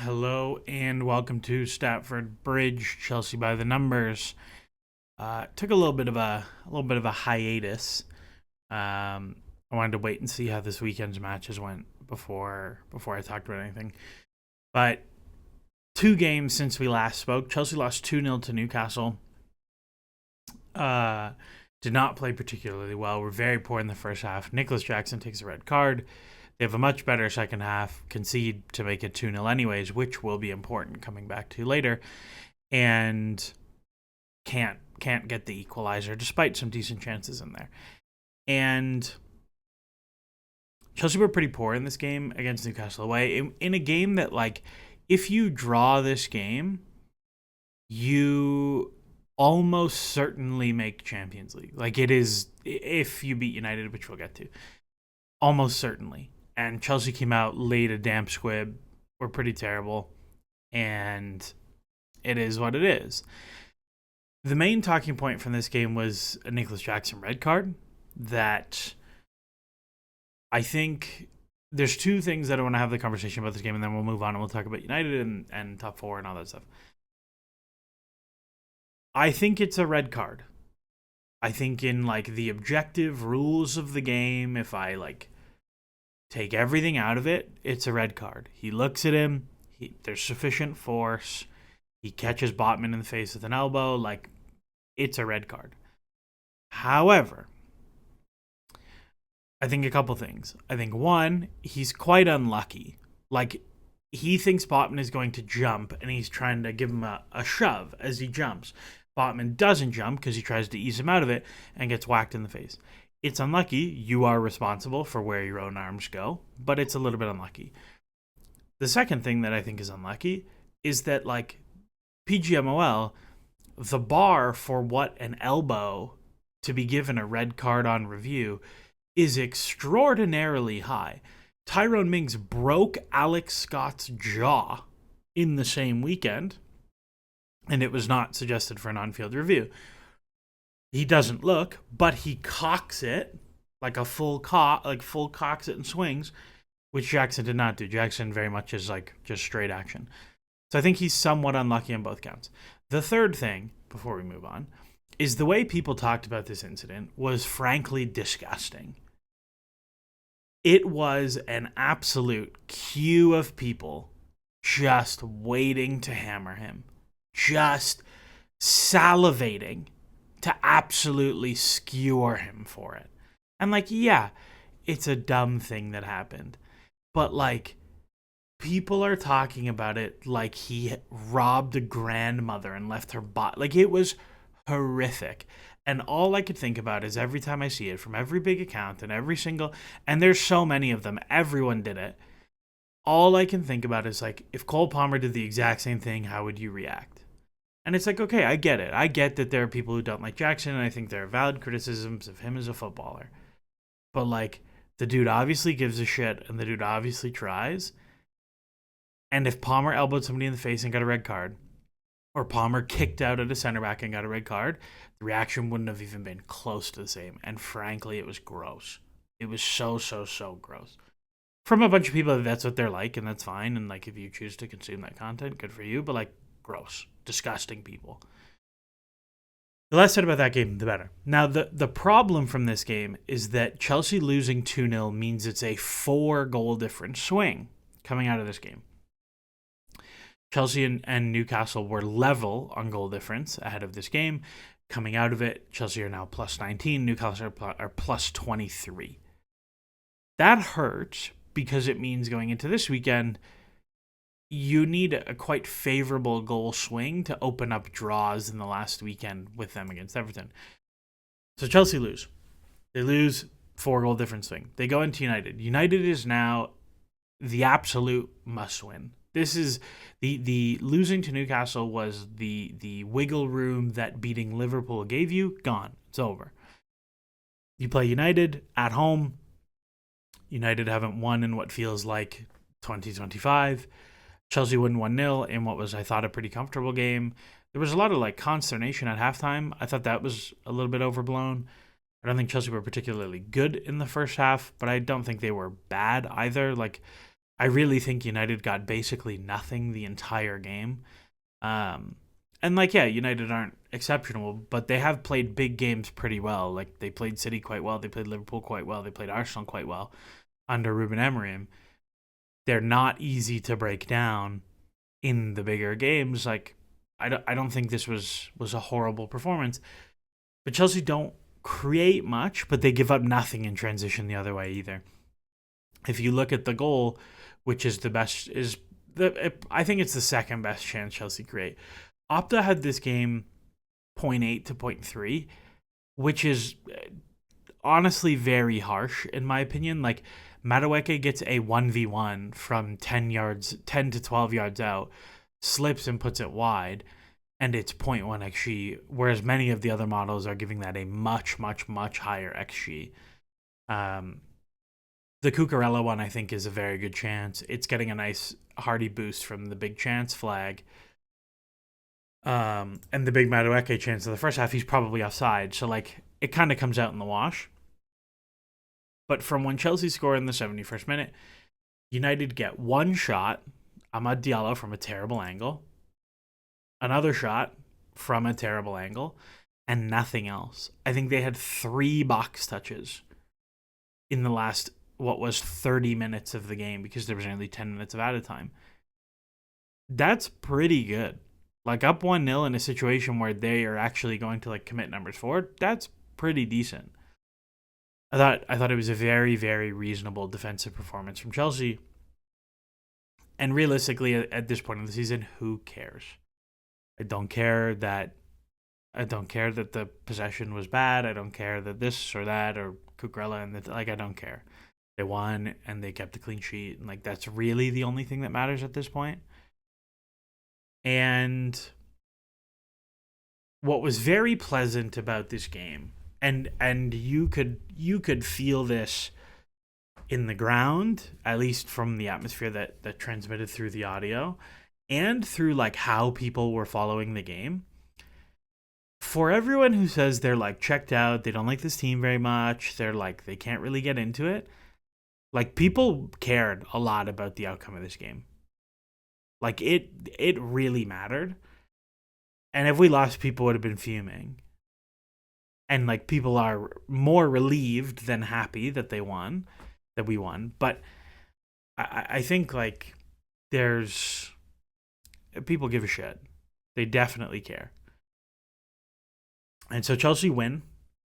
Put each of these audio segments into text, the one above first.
Hello and welcome to Statford Bridge, Chelsea by the numbers. Took a little bit of a hiatus. I wanted to wait and see how this weekend's matches went before I talked about anything. But 2 games since we last spoke. Chelsea lost 2-0 to Newcastle. Did not play particularly well. We're very poor in the first half. Nicholas Jackson takes a red card. They have a much better second half, concede to make it 2-0 anyways, which will be important coming back to later, and can't get the equalizer despite some decent chances in there. And Chelsea were pretty poor in this game against Newcastle away, in a game that, like, if you draw this game, you almost certainly make Champions League. Like, it is, if you beat United, which we'll get to, almost certainly. And Chelsea came out laid a damp squib. Were pretty terrible. And it is what it is. The main talking point from this game was a Nicholas Jackson red card that I think there's 2 things that I want to have the conversation about this game, and then we'll move on and we'll talk about United and top 4 and all that stuff. I think it's a red card. I think in, like, the objective rules of the game, if I, like, take everything out of it, it's a red card. He looks at him. There's sufficient force. He catches Botman in the face with an elbow. Like, it's a red card. However, I think a couple things. I think, one, he's quite unlucky. Like, he thinks Botman is going to jump, and he's trying to give him a shove as he jumps. Botman doesn't jump because he tries to ease him out of it and gets whacked in the face. It's unlucky. You are responsible for where your own arms go, but it's a little bit unlucky. The second thing that I think is unlucky is that, like, PGMOL, the bar for what an elbow to be given a red card on review is extraordinarily high. Tyrone Mings broke Alex Scott's jaw in the same weekend, and it was not suggested for an on-field review. He doesn't look, but he cocks it like a full cocks it and swings, which Jackson did not do. Jackson very much is like just straight action. So I think he's somewhat unlucky on both counts. The third thing, before we move on, is the way people talked about this incident was frankly disgusting. It was an absolute queue of people just waiting to hammer him, just salivating to absolutely skewer him for it. And, like, yeah, it's a dumb thing that happened. But, like, people are talking about it like he robbed a grandmother and left her body. Like, it was horrific. And all I could think about is every time I see it from every big account and every single, and there's so many of them, everyone did it. All I can think about is, like, if Cole Palmer did the exact same thing, how would you react? And it's like, okay, I get it. I get that there are people who don't like Jackson, and I think there are valid criticisms of him as a footballer. But, like, the dude obviously gives a shit, and the dude obviously tries. And if Palmer elbowed somebody in the face and got a red card, or Palmer kicked out at a center back and got a red card, the reaction wouldn't have even been close to the same. And frankly, it was gross. It was so gross. From a bunch of people, that's what they're like, and that's fine. And, like, if you choose to consume that content, good for you. But, like, gross. Disgusting people. The less said about that game, the better. Now, the problem from this game is that Chelsea losing 2-0 means it's a 4-goal difference swing coming out of this game. Chelsea and Newcastle were level on goal difference ahead of this game. Coming out of it, Chelsea are now plus 19, Newcastle are plus 23. That hurts because it means going into this weekend, you need a quite favorable goal swing to open up draws in the last weekend with them against Everton. So Chelsea lose. They lose, 4-goal difference swing. They go into United. United is now the absolute must-win. This is the losing to Newcastle was the wiggle room that beating Liverpool gave you. Gone. It's over. You play United at home. United haven't won in what feels like 2025. Chelsea won 1-0 in what was, I thought, a pretty comfortable game. There was a lot of, like, consternation at halftime. I thought that was a little bit overblown. I don't think Chelsea were particularly good in the first half, but I don't think they were bad either. Like, I really think United got basically nothing the entire game. Um, and like, yeah, United aren't exceptional, but they have played big games pretty well. Like they played City quite well, they played Liverpool quite well, they played Arsenal quite well under Ruben Amorim. They're not easy to break down in the bigger games. Like I don't think this was a horrible performance, but Chelsea don't create much, but they give up nothing in transition the other way either. If you look at the goal, which is the best, I think it's the second best chance Chelsea create. Opta had this game zero point 0.8 to 0.3, which is honestly very harsh in my opinion. Like Madueke gets a 1v1 from 10 to 12 yards out, slips and puts it wide, and it's 0.1 xg, whereas many of the other models are giving that a much, much, much higher xg. The Cucurella one, I think, is a very good chance. It's getting a nice hearty boost from the big chance flag. And the big Madueke chance in the first half, he's probably offside. So, like, it kind of comes out in the wash. But from when Chelsea score in the 71st minute, United get one shot, Amad Diallo from a terrible angle, another shot from a terrible angle, and nothing else. I think they had 3 box touches in the last, what was 30 minutes of the game, because there was only 10 minutes of added time. That's pretty good. Like up 1-0 in a situation where they are actually going to like commit numbers forward, that's pretty decent. I thought it was a very, very reasonable defensive performance from Chelsea. And realistically, at this point in the season, who cares? I don't care that the possession was bad. I don't care that this or that or Cucurella and I don't care. They won and they kept a clean sheet, and like that's really the only thing that matters at this point. And what was very pleasant about this game, and you could feel this in the ground, at least from the atmosphere that transmitted through the audio and through like how people were following the game. For everyone who says they're like checked out, they don't like this team very much, they're like they can't really get into it, like people cared a lot about the outcome of this game. Like it really mattered. And if we lost, people would have been fuming. And like people are more relieved than happy that we won. But I think like there's people give a shit. They definitely care. And so Chelsea win.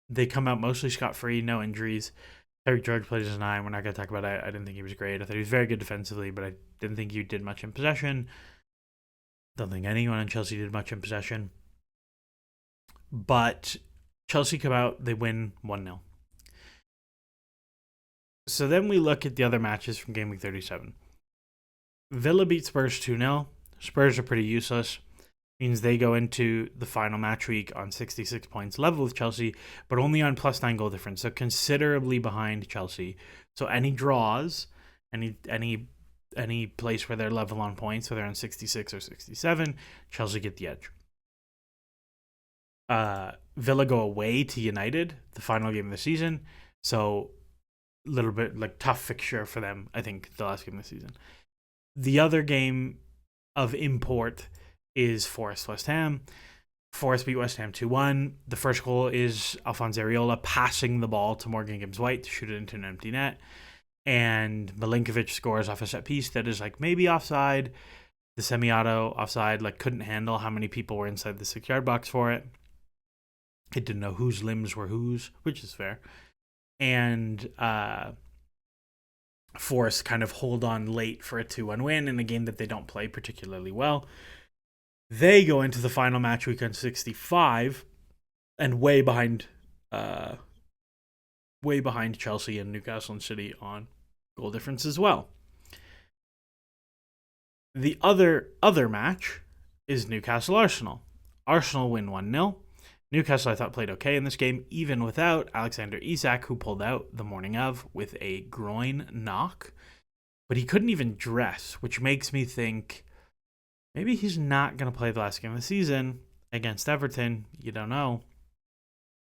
They come out mostly scot-free, no injuries. Eric George played as a 9. We're not going to talk about it. I didn't think he was great. I thought he was very good defensively, but I didn't think he did much in possession. Don't think anyone in Chelsea did much in possession. But Chelsea come out, they win 1-0. So then we look at the other matches from Game Week 37. Villa beat Spurs 2-0. Spurs are pretty useless. Means they go into the final match week on 66 points, level with Chelsea, but only on +9 goal difference, so considerably behind Chelsea. So any draws, any place where they're level on points, whether they're on 66 or 67, Chelsea get the edge. Villa go away to United, the final game of the season, so a little bit like tough fixture for them, I think, the last game of the season. The other game of import is Forest West Ham. Forest beat West Ham 2-1. The first goal is Alphonse Areola passing the ball to Morgan Gibbs-White to shoot it into an empty net. And Milinkovic scores off a set piece that is like maybe offside. The semi-auto offside, like couldn't handle how many people were inside the 6-yard box for it. It didn't know whose limbs were whose, which is fair. And Forest kind of hold on late for a 2-1 win in a game that they don't play particularly well. They go into the final match week on 65 and way behind Chelsea and Newcastle and City on goal difference as well. The other match is Newcastle-Arsenal. Arsenal win 1-0. Newcastle, I thought, played okay in this game, even without Alexander Isak, who pulled out the morning of with a groin knock. But he couldn't even dress, which makes me think maybe he's not going to play the last game of the season against Everton. You don't know.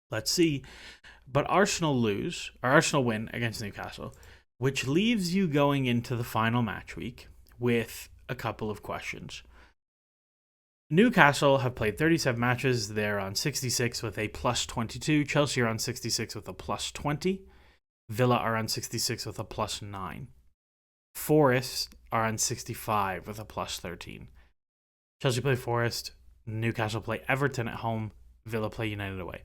Let's see. But Arsenal win against Newcastle. which leaves you going into the final match week with a couple of questions. Newcastle have played 37 matches. They're on 66 with a plus 22. Chelsea are on 66 with a plus 20. Villa are on 66 with a plus 9. Forest are on 65 with a plus 13. Chelsea play Forest. Newcastle play Everton at home. Villa play United away.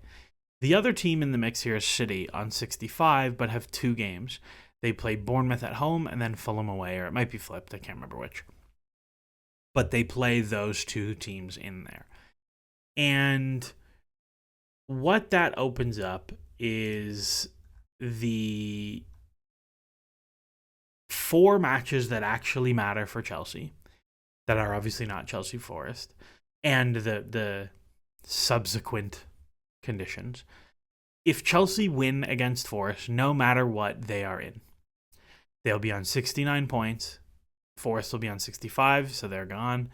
The other team in the mix here is City on 65, but have 2 games. They play Bournemouth at home and then Fulham away, or it might be flipped. I can't remember which. But they play those 2 teams in there. And what that opens up is the 4 matches that actually matter for Chelsea, that are obviously not Chelsea Forest, and the subsequent conditions. If Chelsea win against Forest, no matter what, they are in. They'll be on 69 points. Forest will be on 65, so they're gone.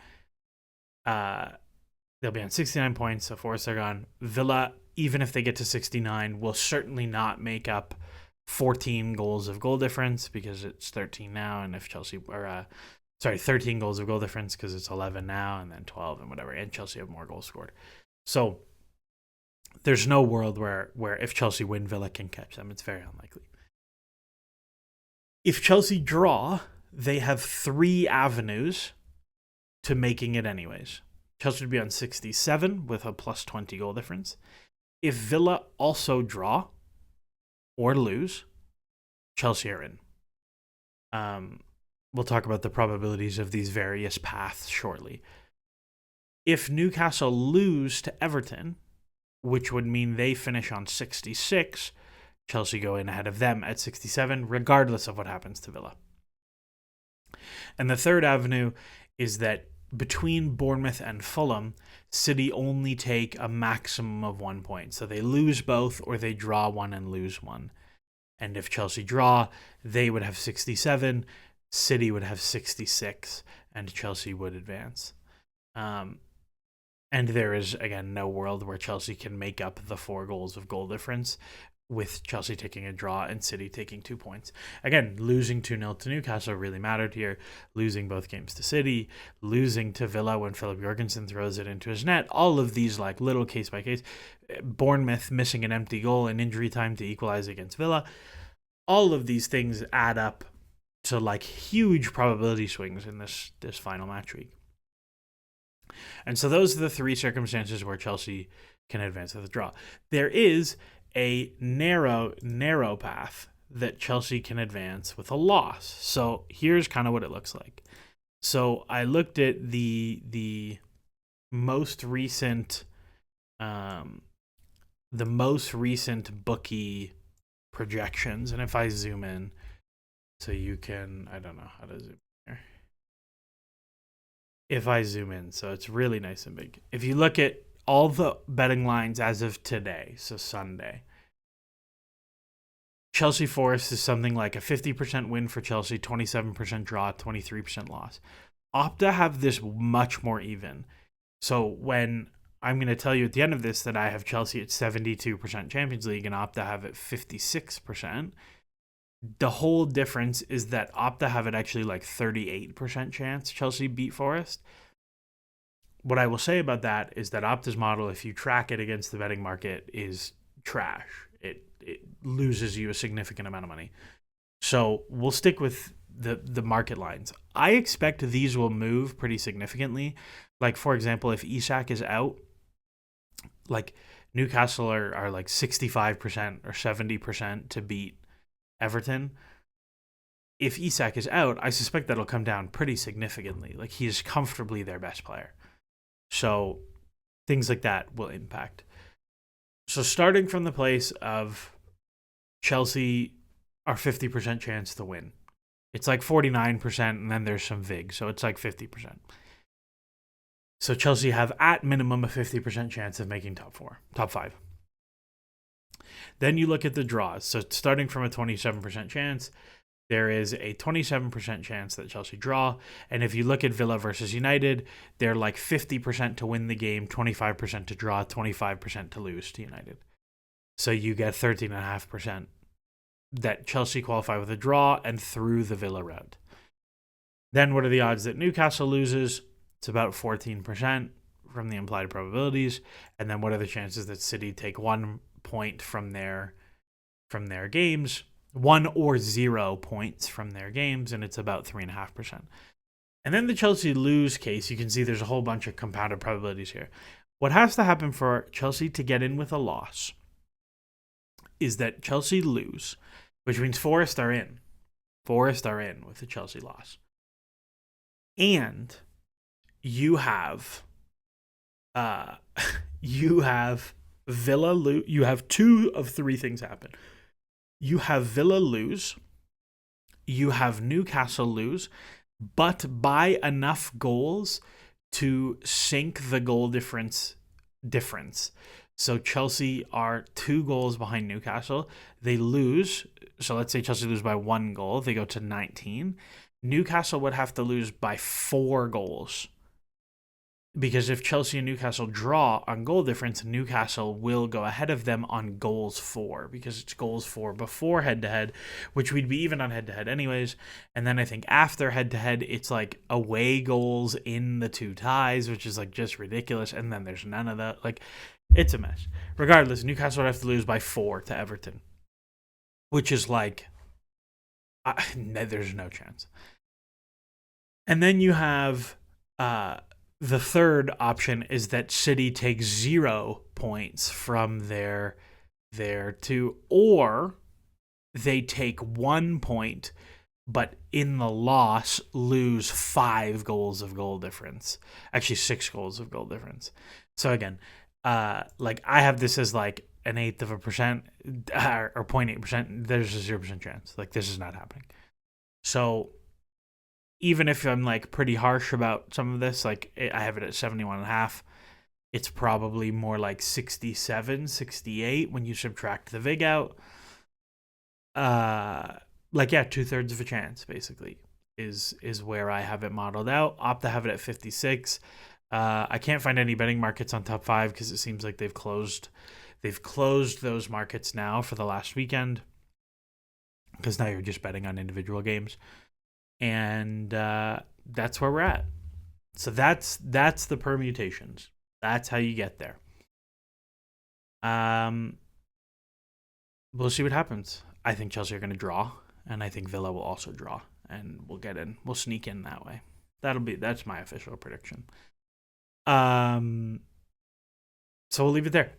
They'll be on 69 points, so Forest are gone. Villa, even if they get to 69, will certainly not make up 14 goals of goal difference because it's 13 now, and if Chelsea 13 goals of goal difference because it's 11 now, and then 12 and whatever, and Chelsea have more goals scored. So there's no world where if Chelsea win, Villa can catch them. It's very unlikely. If Chelsea draw, they have 3 avenues to making it anyways. Chelsea would be on 67 with a plus 20 goal difference. If Villa also draw or lose, Chelsea are in. We'll talk about the probabilities of these various paths shortly. If Newcastle lose to Everton, which would mean they finish on 66, Chelsea go in ahead of them at 67, regardless of what happens to Villa. And the third avenue is that between Bournemouth and Fulham, City only take a maximum of 1 point. So they lose both or they draw one and lose one. And if Chelsea draw, they would have 67, City would have 66, and Chelsea would advance. And there is, again, no world where Chelsea can make up the 4 goals of goal difference with Chelsea taking a draw and City taking 2 points. Again, losing 2-0 to Newcastle really mattered here. Losing both games to City, losing to Villa when Philip Jorgensen throws it into his net. All of these like little case by case. Bournemouth missing an empty goal in injury time to equalize against Villa. All of these things add up to like huge probability swings in this final match week. And so those are the 3 circumstances where Chelsea can advance with a draw. There is a narrow path that Chelsea can advance with a loss. So here's kind of what it looks like. So I looked at the most recent bookie projections, and if I zoom in, so you can, I don't know how to zoom here. If I zoom in, so it's really nice and big. If you look at all the betting lines as of today, so Sunday, Chelsea Forest is something like a 50% win for Chelsea, 27% draw, 23% loss. Opta have this much more even. So when I'm going to tell you at the end of this that I have Chelsea at 72% Champions League and Opta have it 56%, the whole difference is that Opta have it actually like 38% chance Chelsea beat Forest. What I will say about that is that Opta's model, if you track it against the betting market, is trash. It loses you a significant amount of money. So we'll stick with the market lines. I expect these will move pretty significantly. Like, for example, if Isak is out, like Newcastle are like 65% or 70% to beat Everton. If Isak is out, I suspect that'll come down pretty significantly. Like, he is comfortably their best player. So things like that will impact. So starting from the place of Chelsea are 50% chance to win. It's like 49%, and then there's some VIG, so it's like 50%. So Chelsea have at minimum a 50% chance of making top 5. Then you look at the draws. So starting from a 27% chance, there is a 27% chance that Chelsea draw. And if you look at Villa versus United, they're like 50% to win the game, 25% to draw, 25% to lose to United. So you get 13.5% that Chelsea qualify with a draw and through the Villa route. Then what are the odds that Newcastle loses? It's about 14% from the implied probabilities. And then what are the chances that City take 1 point from their games, 1 or 0 points from their games, and it's about 3.5%. And then the Chelsea lose case, you can see there's a whole bunch of compounded probabilities here. What has to happen for Chelsea to get in with a loss is that Chelsea lose, which means Forest are in. Forest are in with the Chelsea loss. And you have Villa lose. You have 2 of 3 things happen. You have Villa lose. You have Newcastle lose, but by enough goals to sink the goal difference. So Chelsea are 2 goals behind Newcastle. They lose. So let's say Chelsea lose by 1 goal. They go to 19. Newcastle would have to lose by 4 goals. Because if Chelsea and Newcastle draw on goal difference, Newcastle will go ahead of them on goals for, because it's goals for before head-to-head, which we'd be even on head-to-head anyways. And then I think after head-to-head, it's like away goals in the 2 ties, which is like just ridiculous. And then there's none of that. Like, it's a mess. Regardless, Newcastle would have to lose by 4 to Everton, which is like, there's no chance. And then you have... the third option is that City takes 0 points from their 2, or they take 1 point, but in the loss lose 5 goals of goal difference. Actually, 6 goals of goal difference. So again, like I have this as like an 0.1% or 0.8%. There's a 0% chance. Like this is not happening. So even if I'm like pretty harsh about some of this, like I have it at 71.5, it's probably more like 67, 68 when you subtract the VIG out. Like, yeah, 2/3 of a chance basically is where I have it modeled out. Opt to have it at 56. I can't find any betting markets on top 5 because it seems like they've closed those markets now for the last weekend, because now you're just betting on individual games. And that's where we're at. So that's the permutations. That's how you get there. We'll see what happens. I think Chelsea are going to draw, and I think Villa will also draw, and we'll get in. We'll sneak in that way. That's my official prediction. So we'll leave it there.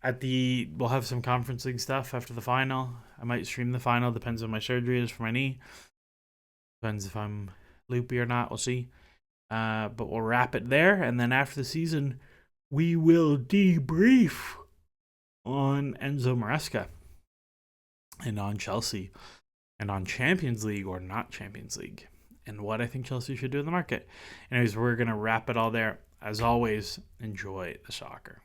We'll have some Conference League stuff after the final. I might stream the final. Depends on my surgery is for my knee. Depends if I'm loopy or not. We'll see. But we'll wrap it there. And then after the season, we will debrief on Enzo Maresca and on Chelsea and on Champions League or not Champions League and what I think Chelsea should do in the market. Anyways, we're going to wrap it all there. As always, enjoy the soccer.